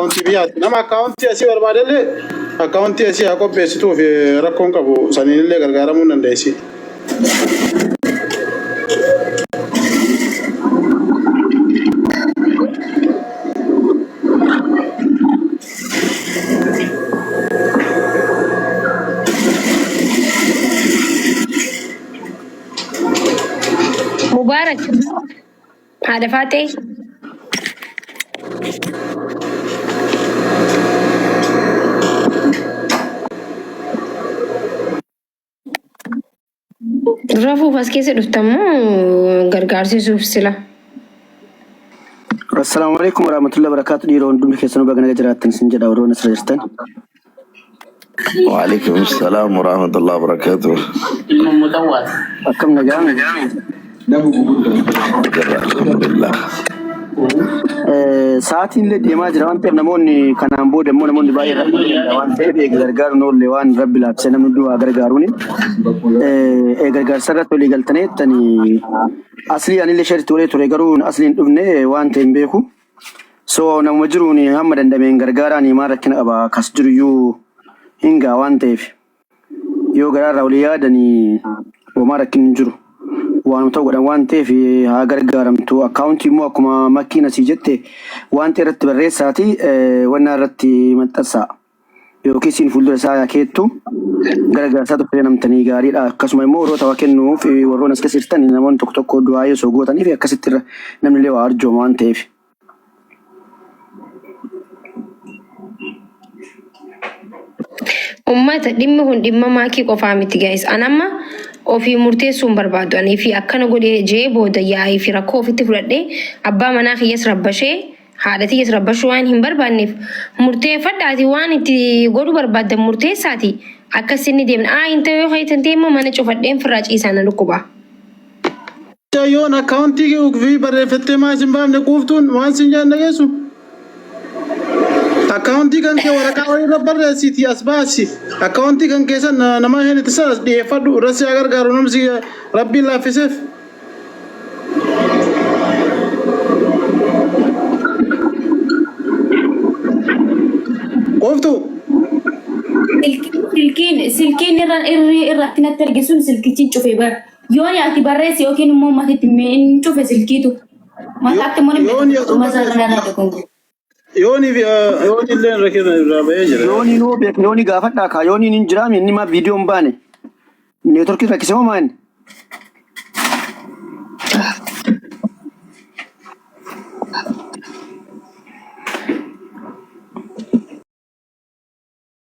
akkaawuntii biyyaatti nama akkaawuntii asii barbaadellee akkaawuntii asii haa qopheessituu fi rakkoon qabu saniinillee gargaaramuu dandeessi. مبارك هذا فاتح رافو بس كيس دفتمو غرغارسي سوف سلا السلام عليكم ورحمة الله وبركاته ديرون دم كيسنو بغنا جراتن سنجد أورو نسرجتن وعليكم السلام ورحمة الله وبركاته أكم نجام الحمد لله ساعتين لدي ما جرى وانت نموني كان عم بود نموني باير وانت بيجرجار نور لوان رب العالمين نمدو أجرجاروني أجرجار سرت ولي قلتني تاني أصلي أنا اللي شريت ولي تريجارون أصلي ابني وانت بيكو سو نمجروني هم دندمين جرجاراني ما ركنا أبا كسجريو هنگا وانت يو جرار أولياء دني وما ركنا نجرو وأنا متوقع وانت في هاجرجارم تو أكاونتي مو أكما ماكينة سجته وانت رت بالرئيساتي وانا رتي متسع يوكيسين فولدر ساعة كيتو جرجار ساتو في نمتني جاري كسم يمورو تواكنو في ورونا سكسرتني نمون توك دوايو سوغوتني في كسرت نملي وارجو وانت في ummata dhimma hun dhimma maakii qofaa miti guys anamma ofii murteessuun barbaadu ani fi akkana godhee jee booda yaa'ii fi rakkoo ofitti fudhadhee abbaa manaa kiyyas rabbashee haadha tiyyas rabbashuu waan hin barbaanneef murteeffadhaati waan itti godhu barbaaddan murteessaati akkasinni deemna inta yoo haytan deemma mana cufadheen firraa ciisaa na dhukkuba. Yoon akkaawuntii fi barreeffattee maasin baafne quuftuun waan sin jaan dhageessu. Akkaawuntii kan kee waraqaa wayirra barreessiti as baasi. Akkaawuntii kan keessan nama hin itti sanas dhiyeeffadhu irratti gargaaru namsi rabbiin laaffiseef. Qoftu. Silkiin irratti natti argisuun silkichiin cufee bara. Yoon ati barreessi yookiin immoo matitti hin cufe silkiitu. Mataatti immoo Yoni illee rakkina irraa bahee jira. Yoni nuu beek yoni gaafadhaa kaa yoni hin jiraame inni ma viidiyoon baane neetworkii rakkisee moo maali?